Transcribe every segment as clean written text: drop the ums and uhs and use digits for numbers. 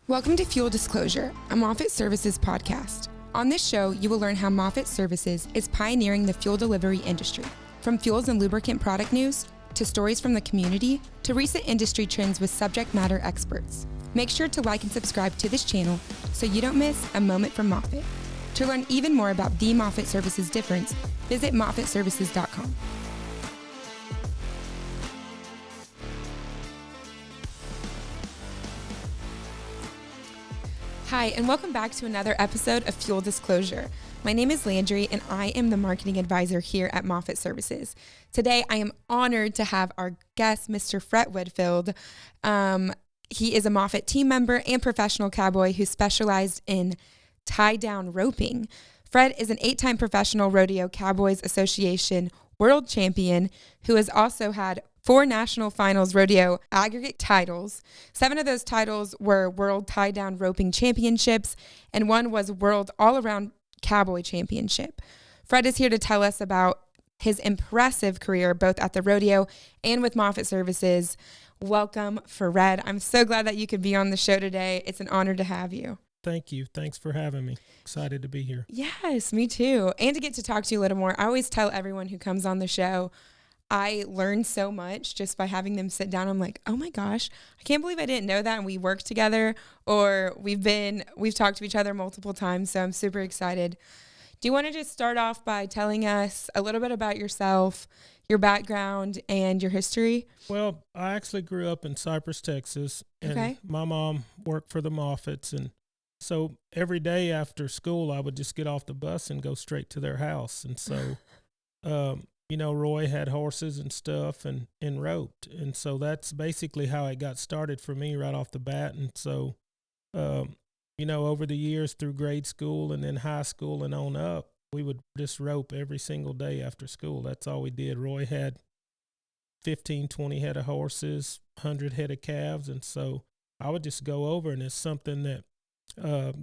Welcome to Fuel Disclosure, a Moffitt Services podcast. On this show, you will learn how Moffitt Services is pioneering the fuel delivery industry. From fuels and lubricant product news, to stories from the community, to recent industry trends with subject matter experts. Make sure to like and subscribe to this channel so you don't miss a moment from Moffitt. To learn even more about the Moffitt Services difference, visit moffittservices.com. Hi, and welcome back to another episode of Fuel Disclosure. My name is Landry, and I am the marketing advisor here at Moffitt Services. Today, I am honored to have our guest, Mr. Fred Whitfield. He is a Moffitt team member and professional cowboy who specialized in tie-down roping. Fred is an 8-time Professional Rodeo Cowboys Association world champion who has also had 4 national finals rodeo aggregate titles. 7 of those titles were World Tie-Down Roping Championships, and 1 was World All-Around Cowboy Championship. Fred is here to tell us about his impressive career, both at the rodeo and with Moffitt Services. Welcome, Fred. I'm so glad that you could be on the show today. It's an honor to have you. Thank you. Thanks for having me. Excited to be here. Yes, me too. And to get to talk to you a little more. I always tell everyone who comes on the show, I learn so much just by having them sit down. I'm like, oh my gosh, I can't believe I didn't know that. And we work together, or we've talked to each other multiple times. So I'm super excited. Do you want to just start off by telling us a little bit about yourself, your background, and your history? Well, I actually grew up in Cypress, Texas, and my mom worked for the Moffitts. And so every day after school, I would just get off the bus and go straight to their house. And so, Roy had horses and stuff and roped. And so that's basically how it got started for me right off the bat. And so, over the years through grade school and then high school and on up, we would just rope every single day after school. That's all we did. Roy had 15, 20 head of horses, 100 head of calves. And so I would just go over, and it's something that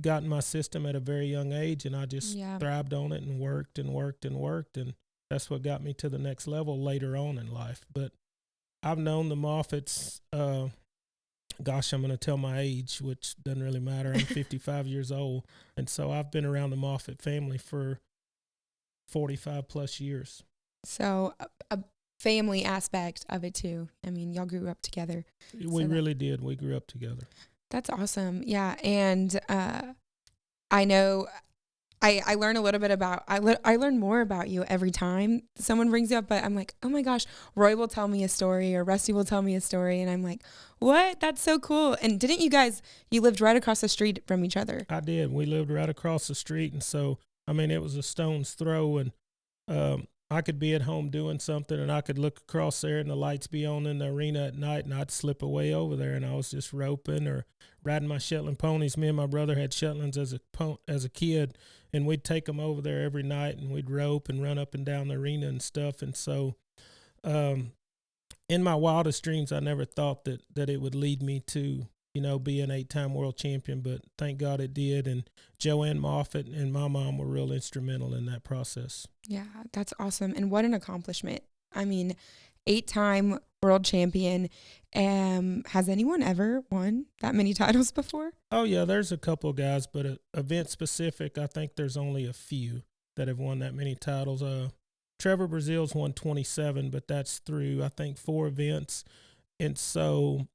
got in my system at a very young age. And I just thrived on it and worked and worked and worked. And that's what got me to the next level later on in life. But I've known the Moffitts, I'm going to tell my age, which doesn't really matter. I'm 55 years old. And so I've been around the Moffitt family for 45 plus years. So a family aspect of it too. I mean, y'all grew up together. We really did. We grew up together. That's awesome. Yeah. And I know I learn a little bit about, I learn more about you every time someone brings you up, but I'm like, oh my gosh, Roy will tell me a story or Rusty will tell me a story. And I'm like, what? That's so cool. And didn't you lived right across the street from each other? I did. We lived right across the street. And so, it was a stone's throw, and I could be at home doing something, and I could look across there and the lights be on in the arena at night, and I'd slip away over there, and I was just roping or riding my Shetland ponies. Me and my brother had Shetlands as a kid, and we'd take them over there every night, and we'd rope and run up and down the arena and stuff. And so in my wildest dreams, I never thought that it would lead me to, be an 8-time world champion, but thank God it did. And Joanne Moffitt and my mom were real instrumental in that process. Yeah, that's awesome. And what an accomplishment. 8-time world champion. Has anyone ever won that many titles before? Oh, yeah, there's a couple of guys, but event specific, I think there's only a few that have won that many titles. Trevor Brazil's won 27, but that's through, I think, 4 events. And so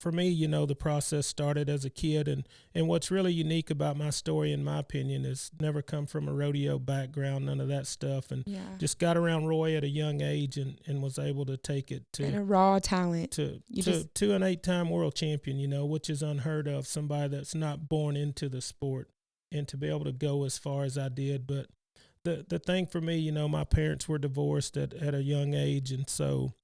for me, the process started as a kid. And what's really unique about my story, in my opinion, is never come from a rodeo background, none of that stuff. And just got around Roy at a young age and was able to take it to. And a raw talent. To an 8-time world champion, which is unheard of, somebody that's not born into the sport, and to be able to go as far as I did. But the thing for me, my parents were divorced at a young age. And so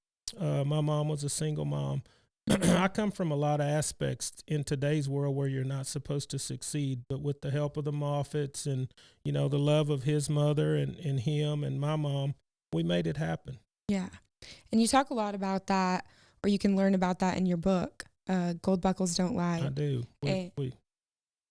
my mom was a single mom. I come from a lot of aspects in today's world where you're not supposed to succeed, but with the help of the Moffitts and, the love of his mother and him and my mom, we made it happen. Yeah. And you talk a lot about that, or you can learn about that in your book, Gold Buckles Don't Lie. I do.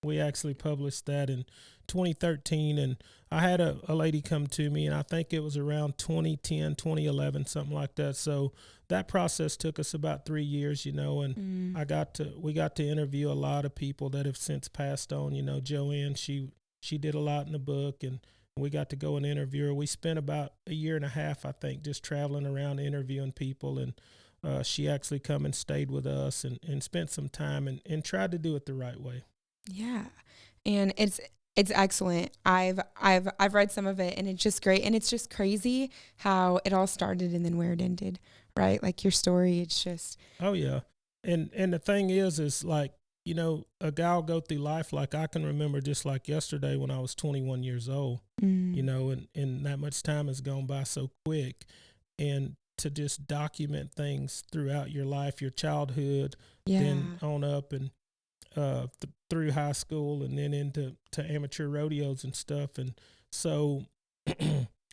We actually published that in 2013, and I had a lady come to me, and I think it was around 2010, 2011, something like that. So that process took us about 3 years, and we got to interview a lot of people that have since passed on. Joanne, she did a lot in the book, and we got to go and interview her. We spent about a year and a half, I think, just traveling around interviewing people, and she actually come and stayed with us and spent some time and tried to do it the right way. Yeah. And it's excellent. I've read some of it, and it's just great. And it's just crazy how it all started and then where it ended, right? Like your story, it's just. Oh yeah. And the thing is like, a guy will go through life. Like I can remember just like yesterday when I was 21 years old, and that much time has gone by so quick. And to just document things throughout your life, your childhood, then on up and through high school and then into amateur rodeos and stuff. And so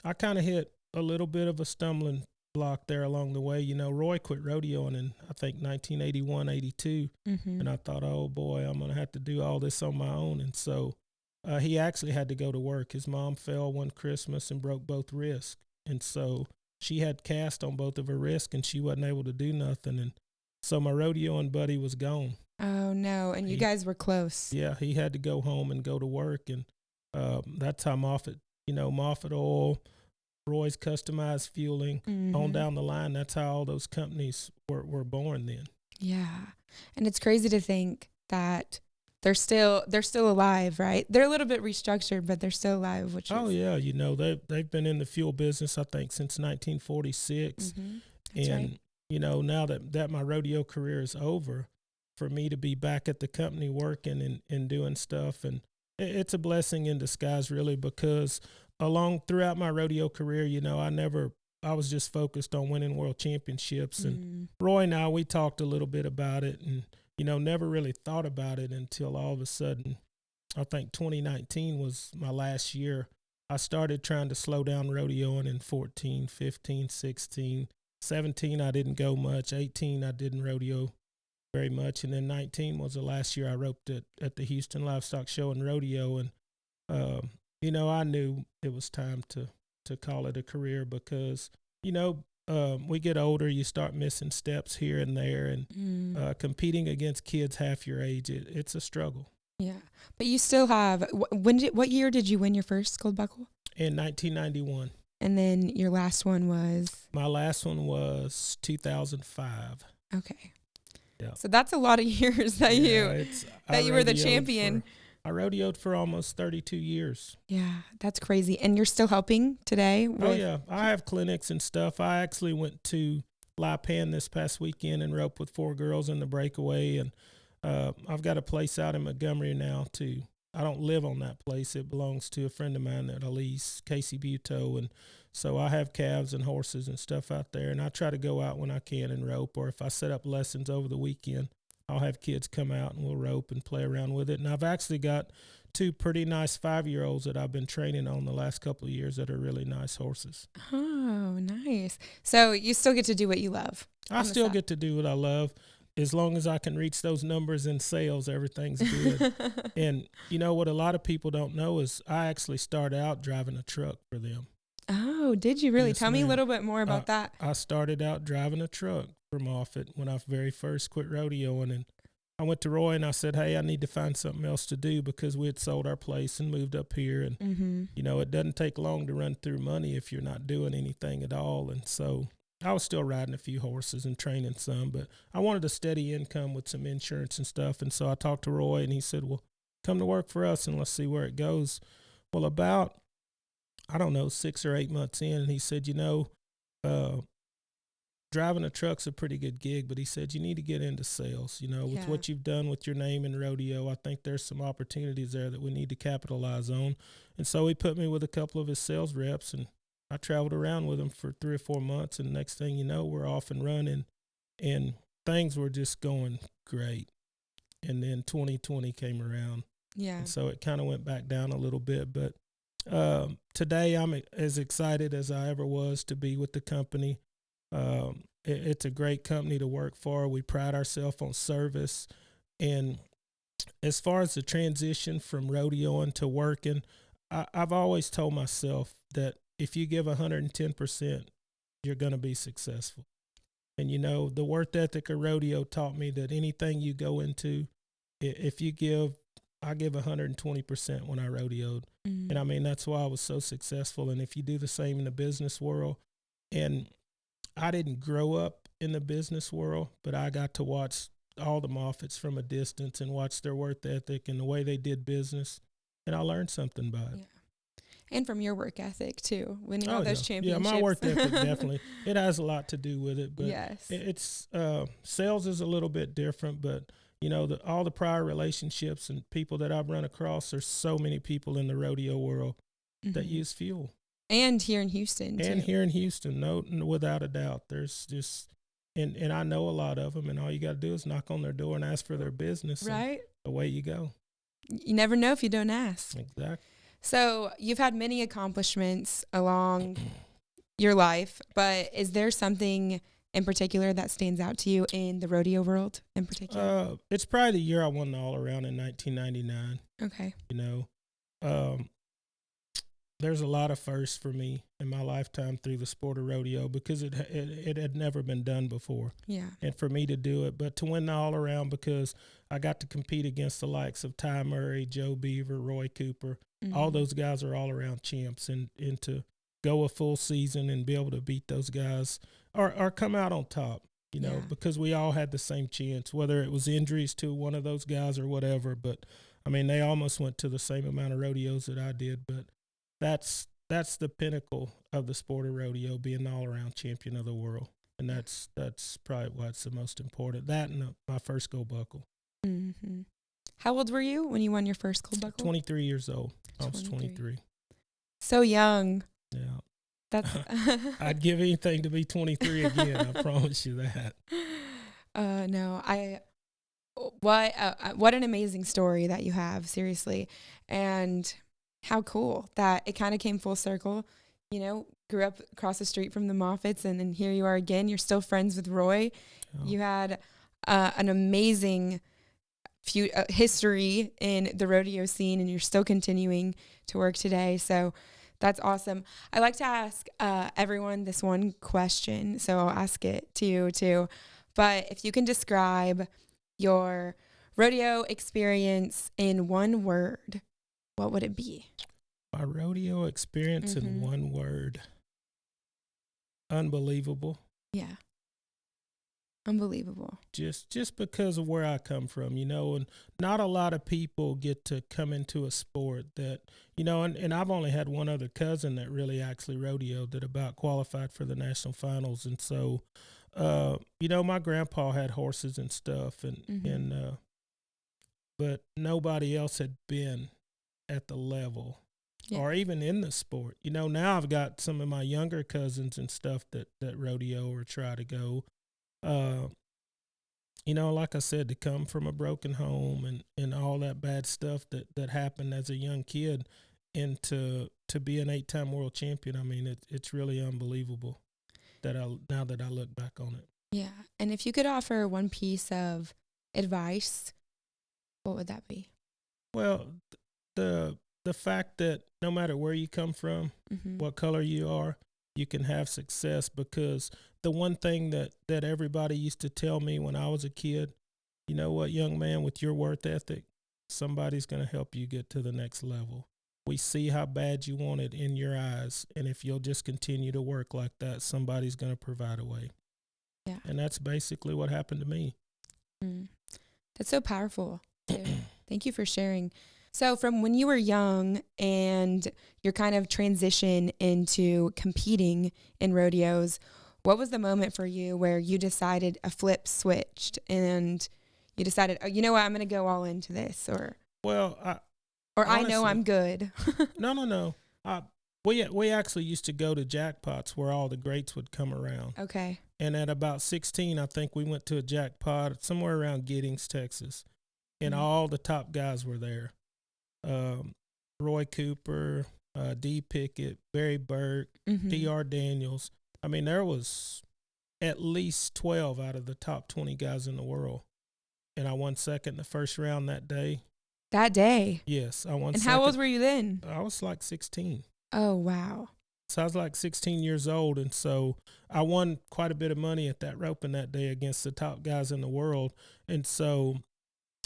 I kind of hit a little bit of a stumbling block there along the way. Roy quit rodeoing in, I think, 1981, 82. And I thought, oh boy, I'm going to have to do all this on my own. And so he actually had to go to work. His mom fell one Christmas and broke both wrists. And so she had cast on both of her wrists and she wasn't able to do nothing. And so my rodeoing buddy was gone. Oh no. And you guys were close. Yeah. He had to go home and go to work. And that's how Moffett Oil, Roy's Customized Fueling, on down the line. That's how all those companies were born then. Yeah. And it's crazy to think that they're still alive, right? They're a little bit restructured, but they're still alive, which yeah, they've been in the fuel business, I think, since 1946. That's and right. Now that my rodeo career is over, for me to be back at the company working and doing stuff, and it's a blessing in disguise, really, because throughout my rodeo career, I was just focused on winning world championships. And Roy and I, we talked a little bit about it and, never really thought about it until all of a sudden, I think 2019 was my last year. I started trying to slow down rodeoing in 14, 15, 16, 17. I didn't go much. 18, I didn't rodeo very much. And then 19 was the last year I roped at the Houston Livestock Show and Rodeo. And, I knew it was time to call it a career because, we get older, you start missing steps here and there, and competing against kids half your age, it's a struggle. Yeah. But you still have, what year did you win your first gold buckle? In 1991. And then your last one was? My last one was 2005. Okay. Yeah. So that's a lot of years that you were the champion. I rodeoed for almost 32 years. Yeah, that's crazy. And you're still helping today? Oh, yeah. I have clinics and stuff. I actually went to La Pan this past weekend and roped with 4 girls in the breakaway. And I've got a place out in Montgomery now, too. I don't live on that place. It belongs to a friend of mine that I lease, Casey Buteau. And so I have calves and horses and stuff out there. And I try to go out when I can and rope. Or if I set up lessons over the weekend, I'll have kids come out and we'll rope and play around with it. And I've actually got 2 pretty nice 5-year-olds that I've been training on the last couple of years that are really nice horses. Oh, nice. So you still get to do what you love. I still get to do what I love. As long as I can reach those numbers in sales, everything's good. And what a lot of people don't know is I actually started out driving a truck for them. Oh, did you really? Yes, Tell me a little bit more about that. I started out driving a truck for Moffett when I very first quit rodeoing. And I went to Roy and I said, hey, I need to find something else to do because we had sold our place and moved up here. And, it doesn't take long to run through money if you're not doing anything at all. And so I was still riding a few horses and training some, but I wanted a steady income with some insurance and stuff. And so I talked to Roy and he said, well, come to work for us and let's see where it goes. Well, about 6 or 8 months in, and he said, driving a truck's a pretty good gig, but he said, you need to get into sales. With what you've done with your name in rodeo, I think there's some opportunities there that we need to capitalize on. And so he put me with a couple of his sales reps, and I traveled around with him for 3 or 4 months. And next thing you know, we're off and running, and things were just going great. And then 2020 came around. Yeah. And so it kind of went back down a little bit, but today I'm as excited as I ever was to be with the company. It's a great company to work for. We pride ourselves on service. And as far as the transition from rodeoing to working, I've always told myself that if you give 110%, you're going to be successful. And, the work ethic of rodeo taught me that anything you go into, if you I give 120% when I rodeoed. Mm. And I mean, that's why I was so successful. And if you do the same in the business world, and I didn't grow up in the business world, but I got to watch all the Moffats from a distance and watch their work ethic and the way they did business. And I learned something by it. Yeah. And from your work ethic too, winning all Yeah. those championships. Yeah, my work ethic definitely. It has a lot to do with it, but yes. It's sales is a little bit different, but all the prior relationships and people that I've run across, there's so many people in the rodeo world that use fuel. And here in Houston too. And here in Houston, no, without a doubt. There's just and I know a lot of them, and all you got to do is knock on their door and ask for their business. Right. Away you go. You never know if you don't ask. Exactly. So you've had many accomplishments along your life, but is there something in particular that stands out to you in the rodeo world in particular? It's probably the year I won the all-around in 1999. Okay. There's a lot of firsts for me in my lifetime through the sport of rodeo because it had never been done before. Yeah. And for me to do it, but to win the all-around because I got to compete against the likes of Ty Murray, Joe Beaver, Roy Cooper. All those guys are all-around champs, and to go a full season and be able to beat those guys or come out on top, because we all had the same chance, whether it was injuries to one of those guys or whatever. But, I mean, they almost went to the same amount of rodeos that I did, but that's the pinnacle of the sport of rodeo, being the all-around champion of the world. And that's probably what's the most important. That and my first gold buckle. Mm-hmm. How old were you when you won your first gold buckle? 23 years old. I was 23. So young. Yeah. That's I'd give anything to be 23 again. I promise you that. No, what an amazing story that you have, seriously. And how cool that it kind of came full circle. Grew up across the street from the Moffats, and then here you are again. You're still friends with Roy. Oh. You had an amazing history in the rodeo scene, and you're still continuing to work today. So that's awesome. I like to ask everyone this one question, so I'll ask it to you too. But if you can describe your rodeo experience in one word, what would it be? My rodeo experience in one word. Unbelievable. Yeah. Unbelievable. Just because of where I come from, and not a lot of people get to come into a sport that, and I've only had one other cousin that really actually rodeoed that about qualified for the national finals. And so, my grandpa had horses and stuff but nobody else had been at the level or even in the sport. Now I've got some of my younger cousins and stuff that rodeo or try to go. Like I said, to come from a broken home and all that bad stuff that happened as a young kid, and to be an 8-time world champion, I mean, it's really unbelievable now that I look back on it. Yeah. And if you could offer one piece of advice, what would that be? Well, the fact that no matter where you come from, what color you are, you can have success, because the one thing that everybody used to tell me when I was a kid, you know what, young man, with your work ethic, somebody's going to help you get to the next level. We see how bad you want it in your eyes, and if you'll just continue to work like that, somebody's going to provide a way. Yeah. And that's basically what happened to me. That's so powerful, too. Thank you for sharing. So from when you were young and your kind of transition into competing in rodeos, what was the moment for you where you decided a flip switched and you decided, oh, you know what, I'm going to go all into this? Honestly, I know I'm good. No. We actually used to go to jackpots where all the greats would come around. Okay. And at about 16, I think we went to a jackpot somewhere around Giddings, Texas, and all the top guys were there. Roy Cooper, D. Pickett, Barry Burke, D.R. Daniels. I mean, there was at least 12 out of the top 20 guys in the world. And I won second in the first round that day. That day? Yes, I won second. And how old were you then? I was like 16. Oh, wow. So I was like 16 years old, and so I won quite a bit of money at that roping that day against the top guys in the world. And so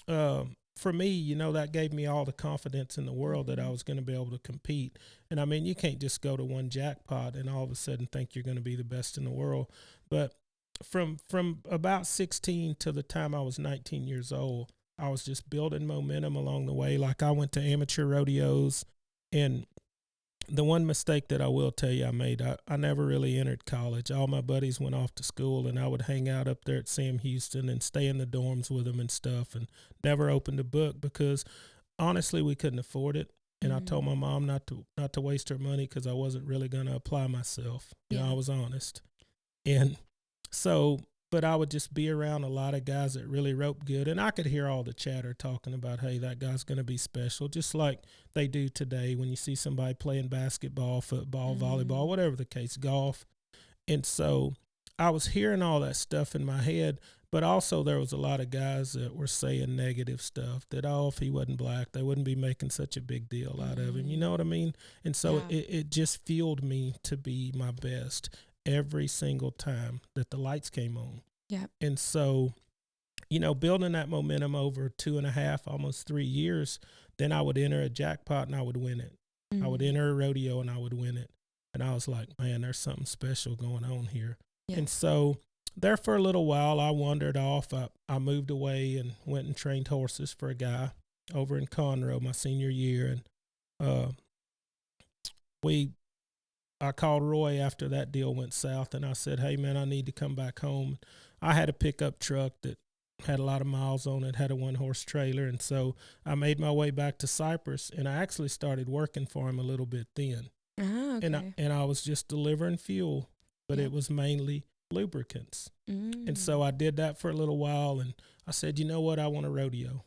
for me, you know, that gave me all the confidence in the world that I was going to be able to compete. And I mean, you can't just go to one jackpot and all of a sudden think you're going to be the best in the world. But from about 16 to the time I was 19 years old, I was just building momentum along the way. Like I went to amateur rodeos, and the one mistake that I will tell you I made, I never really entered college. All my buddies went off to school, and I would hang out up there at Sam Houston and stay in the dorms with them and stuff, and never opened a book because honestly we couldn't afford it. And I told my mom not to waste her money because I wasn't really going to apply myself. You know, I was honest. And so, but I would just be around a lot of guys that really roped good, and I could hear all the chatter talking about, hey, that guy's going to be special, just like they do today when you see somebody playing basketball, football, volleyball, whatever the case, golf. And so I was hearing all that stuff in my head, but also there was a lot of guys that were saying negative stuff, that, oh, if he wasn't black, they wouldn't be making such a big deal out of him. You know what I mean? And so it just fueled me to be my best every single time that the lights came on. Yeah. And so, you know, building that momentum over 2.5, almost 3 years, then I would enter a jackpot and I would win it. I would enter a rodeo and I would win it. And I was like, man, there's something special going on here. Yeah. And so there for a little while, I wandered off. I moved away and went and trained horses for a guy over in Conroe my senior year. And I called Roy after that deal went south, and I said, hey, man, I need to come back home. I had a pickup truck that had a lot of miles on it, had a one-horse trailer, and so I made my way back to Cypress, and I actually started working for him a little bit then. Okay. And I was just delivering fuel, but it was mainly lubricants. And so I did that for a little while, and I said, you know what, I want a rodeo.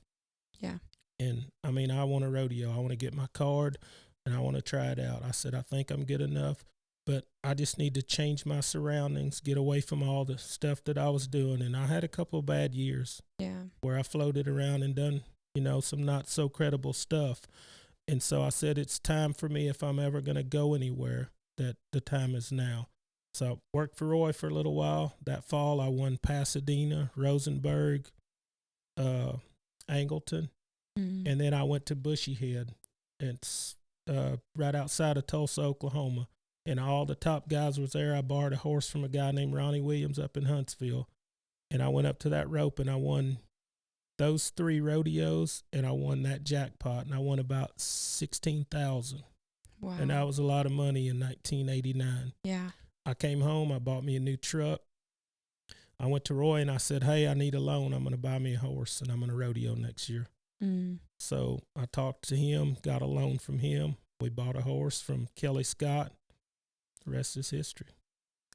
Yeah. And, I mean, I want a rodeo. I want to get my card, and I want to try it out. I said, I think I'm good enough, but I just need to change my surroundings, get away from all the stuff that I was doing. And I had a couple of bad years where I floated around and done, you know, some not so credible stuff. And so I said, it's time for me, if I'm ever going to go anywhere, that the time is now. So I worked for Roy for a little while. That fall, I won Pasadena, Rosenberg, Angleton. And then I went to Bushy Head. It's right outside of Tulsa, Oklahoma. And all the top guys was there. I borrowed a horse from a guy named Ronnie Williams up in Huntsville. And I went up to that rope and I won those 3 rodeos, and I won that jackpot, and I won about $16,000. Wow. And that was a lot of money in 1989. Yeah. I came home, I bought me a new truck. I went to Roy and I said, hey, I need a loan. I'm going to buy me a horse and I'm going to rodeo next year. So I talked to him, got a loan from him. We bought a horse from Kelly Scott. The rest is history.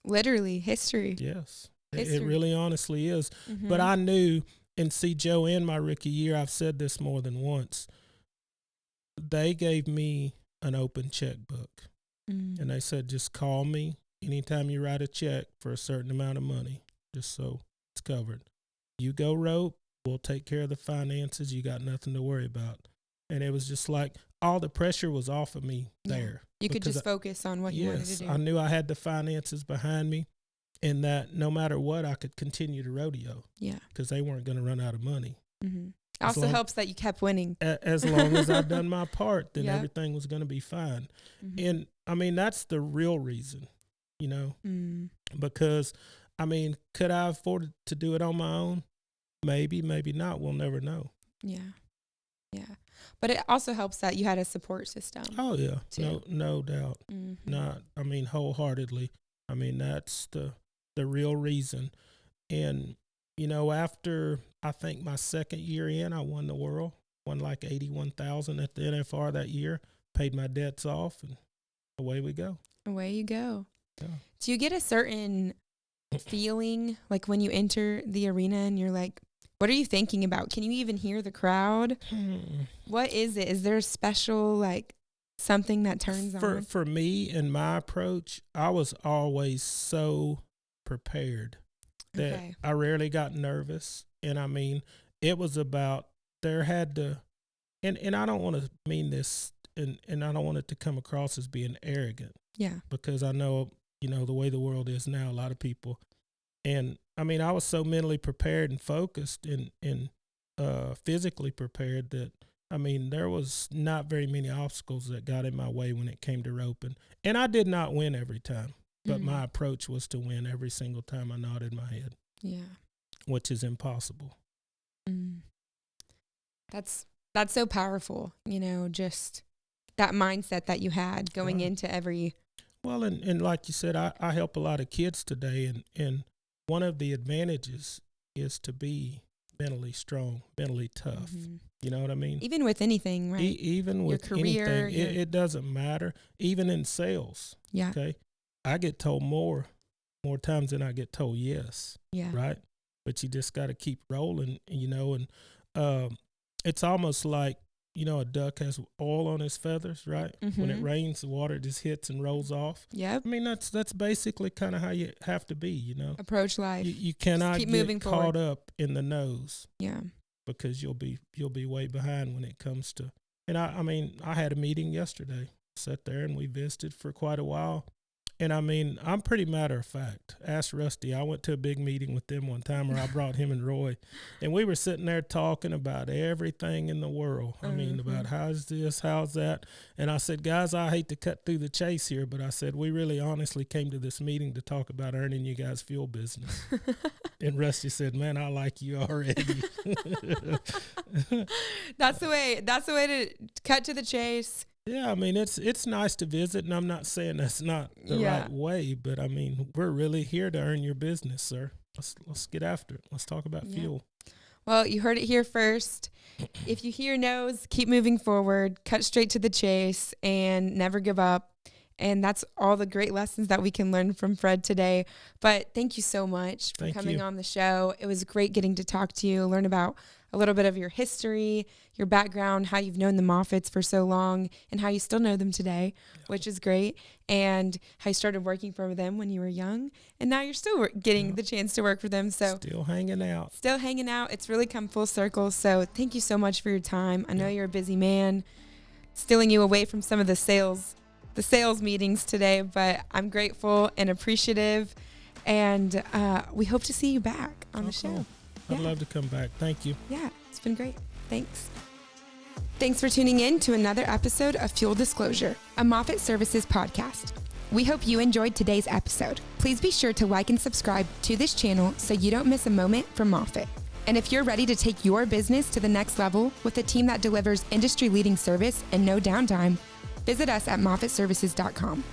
Literally history. Yes. History. It really honestly is. But I knew, and see, Joe, in my rookie year, I've said this more than once, they gave me an open checkbook. And they said, just call me anytime you write a check for a certain amount of money, just so it's covered. You go rope, we'll take care of the finances. You got nothing to worry about. And it was just like all the pressure was off of me there. You could just focus on what you wanted to do. I knew I had the finances behind me, and that no matter what, I could continue to rodeo. Yeah. Because they weren't going to run out of money. It also helps that you kept winning. As long as I'd done my part, then everything was going to be fine. And, I mean, that's the real reason, you know, because, I mean, could I afford to do it on my own? Maybe, maybe not. We'll never know. Yeah. Yeah. But it also helps that you had a support system. Oh, yeah. Too. No doubt. Not, I mean, wholeheartedly. I mean, that's the real reason. And, you know, after I think my second year in, I won the world, won like 81,000 at the NFR that year, paid my debts off, and away we go. Away you go. Yeah. Do you get a certain feeling like when you enter the arena and you're like, what are you thinking about? Can you even hear the crowd? What is it? Is there a special, like, something that turns on? For me and my approach, I was always so prepared that I rarely got nervous. And I mean, it was about there had to, and I don't want to mean this and I don't want it to come across as being arrogant. Yeah. Because I know, the way the world is now, a lot of people. And I mean, I was so mentally prepared and focused and physically prepared that, I mean, there was not very many obstacles that got in my way when it came to roping. And I did not win every time, but my approach was to win every single time I nodded my head. Yeah. Which is impossible. That's so powerful, just that mindset that you had going into every. Well, and like you said, I help a lot of kids today, and one of the advantages is to be mentally strong, mentally tough. You know what I mean? Even with anything, right? Even with your career, anything, it doesn't matter. Even in sales, okay? I get told more times than I get told yes, right? But you just got to keep rolling, and it's almost like, a duck has oil on his feathers, right? When it rains, the water just hits and rolls off. Yep. I mean, that's basically kind of how you have to be, Approach life. You cannot get caught up in the nose. Yeah. Because you'll be way behind when it comes to. And I mean, I had a meeting yesterday. Sat there and we visited for quite a while. And I mean, I'm pretty matter of fact. Ask Rusty. I went to a big meeting with them one time where I brought him and Roy, and we were sitting there talking about everything in the world. I mean, about how's this, how's that. And I said, guys, I hate to cut through the chase here, but I said, we really honestly came to this meeting to talk about earning you guys fuel business. And Rusty said, man, I like you already. That's the way to cut to the chase. Yeah, I mean, it's nice to visit, and I'm not saying that's not the right way, but I mean, we're really here to earn your business, sir. Let's get after it. Let's talk about fuel. Well, you heard it here first. If you hear no's, keep moving forward, cut straight to the chase, and never give up. And that's all the great lessons that we can learn from Fred today. But thank you so much for coming on the show. It was great getting to talk to you, learn about a little bit of your history, your background, how you've known the Moffats for so long, and how you still know them today, which is great, and how you started working for them when you were young, and now you're still getting the chance to work for them. So Still hanging out. It's really come full circle. So thank you so much for your time. I know you're a busy man, stealing you away from some of the sales meetings today, but I'm grateful and appreciative, and we hope to see you back on the show. Cool. I'd love to come back. Thank you. Yeah, it's been great. Thanks. Thanks for tuning in to another episode of Fuel Disclosure, a Moffat Services podcast. We hope you enjoyed today's episode. Please be sure to like and subscribe to this channel so you don't miss a moment from Moffat. And if you're ready to take your business to the next level with a team that delivers industry-leading service and no downtime, visit us at moffatservices.com.